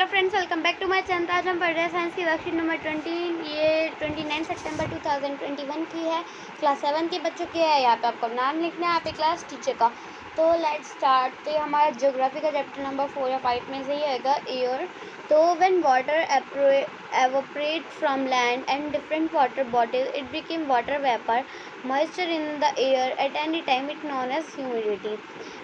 Hello friends, welcome back to my channel. आज हम पढ़ रहे हैं साइंस की वर्कशीट नंबर 20। ये 29 सितंबर 2021 की है, क्लास 7 के बच्चों की है। यहाँ पे आपको नाम लिखना है, आपके क्लास टीचर का। तो लेट्स स्टार्ट। तो हमारा ज्योग्राफी का चैप्टर नंबर 4 या 5 में से ही आएगा, एयर। तो when water evaporate from land and different water bodies, it became water vapor. Moisture in the air at any time it known as humidity.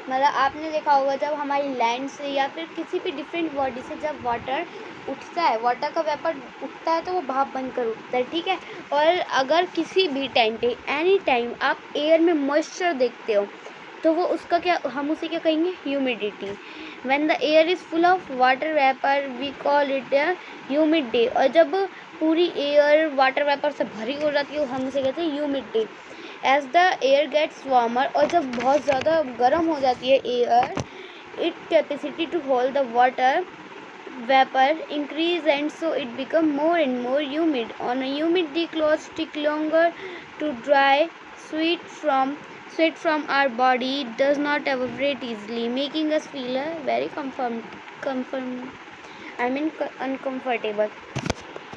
मतलब आपने देखा होगा, जब हमारी लैंड से या फिर किसी भी डिफरेंट बॉडी से जब वाटर उठता है, वाटर का वेपर उठता है, तो वो भाप बनकर उठता है, ठीक है। और अगर किसी भी टाइम पे एनी टाइम आप एयर में मॉइस्चर देखते हो, तो वो उसका क्या, हम उसे क्या कहेंगे, humidity. When the air is full of water vapour we call it humid day. और जब पूरी एयर वाटर वेपर से भरी हो जाती है, हम उसे कहते हैं humid day. As the air gets warmer, और जब बहुत ज़्यादा गर्म हो जाती है air, it capacity to hold the water vapor increase, and so it become more and more humid. On a humid day, clothes take longer to dry. Sweat from our body does not evaporate easily, making us feel very uncomfortable.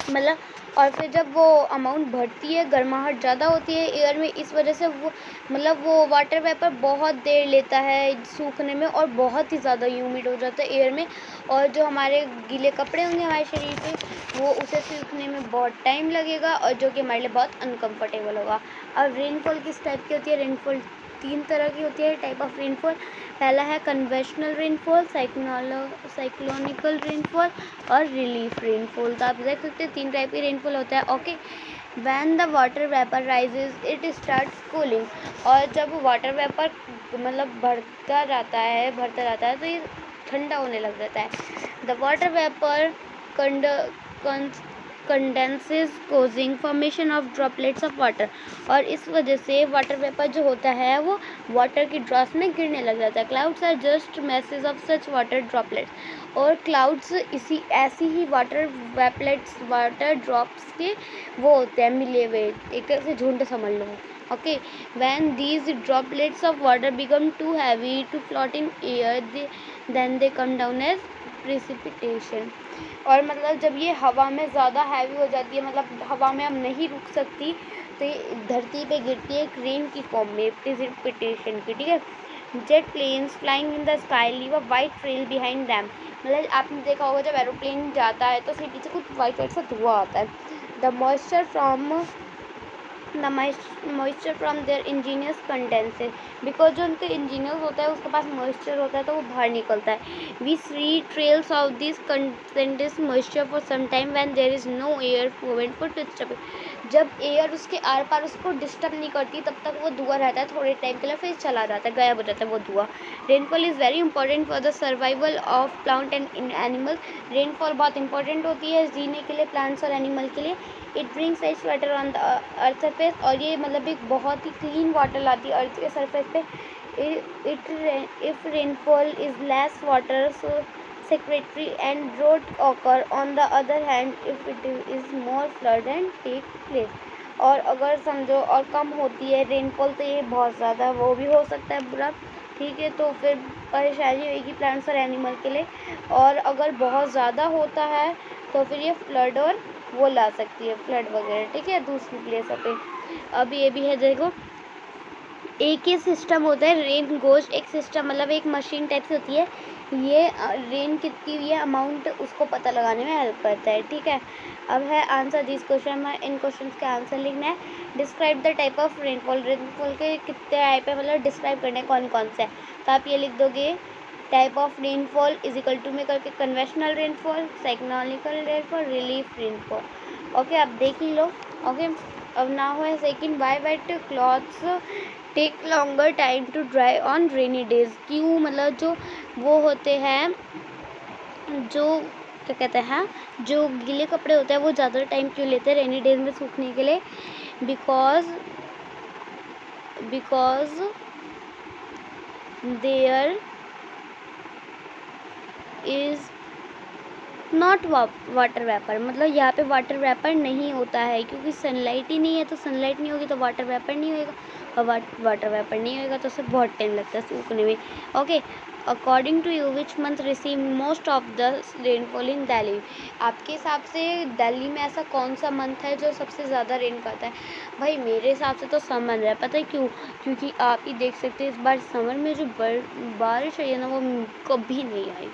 मतलब और फिर जब वो amount बढ़ती है, गर्माहट ज़्यादा होती है एयर में, इस वजह से वो मतलब वो वाटर वेपर बहुत देर लेता है सूखने में, और बहुत ही ज़्यादा ह्यूमिड हो जाता है एयर में। और जो हमारे गीले कपड़े होंगे हमारे शरीर पे, वो उसे सूखने में बहुत टाइम लगेगा, और जो कि हमारे लिए बहुत अनकम्फर्टेबल होगा। अब रेनफॉल किस टाइप की होती है? रेनफॉल 3 तरह की होती है, टाइप ऑफ रेनफॉल। पहला है कन्वेंशनल रेनफॉल, साइक्लोनिकल रेनफॉल और रिलीफ रेनफॉल। तो आप देख सकते हैं 3 टाइप की रेनफॉल होता है, okay. When the water vapour rises it starts cooling. और जब वाटर वेपर मतलब बढ़ता जाता है तो ये ठंडा होने लग जाता है। The water vapour condenses causing formation of droplets of water. और इस वजह से वाटर वेपर जो होता है वो वाटर की ड्रॉप्स में गिरने लग जाता है। Clouds are just masses of such water droplets. और क्लाउड्स ऐसी ही वाटर ड्रॉप्स के वो होते हैं, मिले हुए, एक तरह से झुंड समझ लो, okay. When these droplets of water become too heavy to float in air, then they come down as precipitation. और मतलब जब ये हवा में ज़्यादा हैवी हो जाती है, मतलब हवा में अब नहीं रुक सकती, तो ये धरती पे गिरती है एक रेन की फॉर्म में, प्रेसिपिटेशन की, ठीक है। Jet planes flying in the sky leave a white trail behind them. मतलब आपने देखा होगा, जब एरोप्लेन जाता है तो उसके पीछे कुछ वाइट वाइट सा धुआं आता है। The moisture from their engines condenses, because जो उनके इंजीनियर्स होता है उसके पास मॉइस्चर होता है, तो वो बाहर निकलता है। We see trails of this condense moisture for some time when there is no air movement for disturb. जब एयर उसके आर पार उसको डिस्टर्ब नहीं करती, तब तक वो धुआं रहता है, थोड़े टाइम के लिए फिर चला जाता है, गायब हो जाता है वो धुआं। Rainfall is very important for the survival of plant and animals. Rainfall बहुत इंपॉर्टेंट होती है जीने के लिए, प्लांट्स और एनिमल के लिए। It brings fresh water on the earth surface, और ये मतलब एक बहुत ही क्लीन वाटर लाती है अर्थ के सरफेस पे। If rainfall is less water so secretary and drought occur. On the other hand, if it is more flood and take place. और अगर समझो और कम होती है रेनफॉल, तो ये बहुत ज़्यादा वो भी हो सकता है बुरा, ठीक है। तो फिर परेशानी होगी प्लांट्स और एनिमल के लिए। और अगर बहुत ज़्यादा होता है तो फिर ये फ्लड और वो ला सकती है, फ्लड वगैरह, ठीक है, दूसरी प्लेसों पे। अब ये भी है, देखो, एक ही सिस्टम होता है रेन गोज। एक सिस्टम मतलब एक मशीन टाइप से होती है, ये रेन कितनी हुई है अमाउंट उसको पता लगाने में हेल्प करता है, ठीक है। अब है आंसर दिस क्वेश्चन में, इन क्वेश्चन के आंसर लिखना है। Describe the type of rainfall. Rainfall के कितने टाइप है, मतलब डिस्क्राइब करना है कौन कौन से है। तो आप ये लिख दोगे, type of rainfall is equal to में करके conventional rainfall, cyclonical rainfall, relief rainfall, okay. आप देख ही लो, ओके। अब ना हो second, why wet clothes take longer time to dry on rainy days. क्यों, मतलब जो वो होते हैं, जो क्या कहते हैं, जो गीले कपड़े होते हैं वो ज़्यादा टाइम क्यों लेते हैं रेनी डेज में सूखने के लिए? Because there is not water vapour, मतलब यहाँ पे वाटर वेपर नहीं होता है, क्योंकि सनलाइट ही नहीं है, तो सनलाइट नहीं होगी तो वाटर वेपर नहीं होएगा, और वाटर वेपर नहीं होएगा तो उसे बहुत टाइम लगता है सूखने में। Okay, according to you which month receive most of the rainfall in Delhi? आपके हिसाब से दिल्ली में ऐसा कौन सा मंथ है जो सबसे ज़्यादा रेन करता है? भाई मेरे हिसाब से तो समर है। पता है क्यों? क्योंकि आप ही देख सकते हैं इस बार समर में जो बारिश हुई है ना, वो कभी नहीं आई।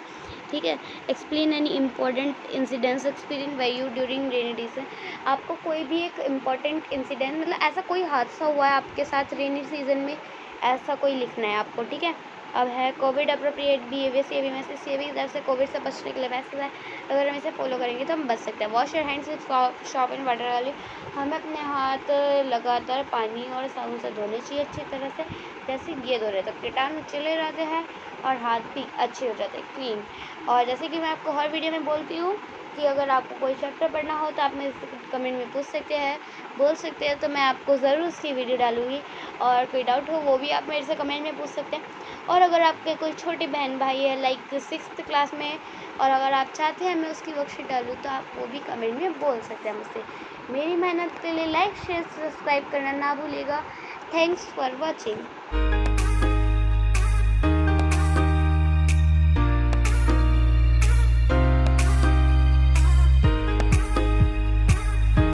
ठीक है। Explain any important incidents experience by you during rainy season. आपको कोई भी एक इम्पोर्टेंट इंसिडेंट, मतलब ऐसा कोई हादसा हुआ है आपके साथ रेनी सीजन में, ऐसा कोई लिखना है आपको। ठीक है। अब है Covid appropriate behaviour saving message, saving इधर से कोविड से बचने के लिए मैसेज है, अगर हम इसे फॉलो करेंगे तो हम बच सकते हैं। Wash your hands with shop and water वाली, हमें अपने हाथ लगातार पानी और साबुन से धोने चाहिए अच्छी तरह से, जैसे ये धो रहे तो कीटाणु चले रहते हैं और हाथ भी अच्छे हो जाते हैं क्लीन। और जैसे कि मैं आपको हर वीडियो में बोलती हूँ कि अगर आपको कोई चैप्टर पढ़ना हो तो आप मेरे से कमेंट में पूछ सकते हैं, बोल सकते हैं, तो मैं आपको ज़रूर उसकी वीडियो डालूँगी। और कोई डाउट हो वो भी आप मेरे से कमेंट में पूछ सकते हैं। और अगर आपके कोई छोटे बहन भाई है लाइक 6th क्लास में, और अगर आप चाहते हैं मैं उसकी वर्कशीट डालूँ, तो आप वो भी कमेंट में बोल सकते हैं मुझसे। मेरी मेहनत के लिए लाइक शेयर सब्सक्राइब करना ना भूलिएगा। Thanks for watching.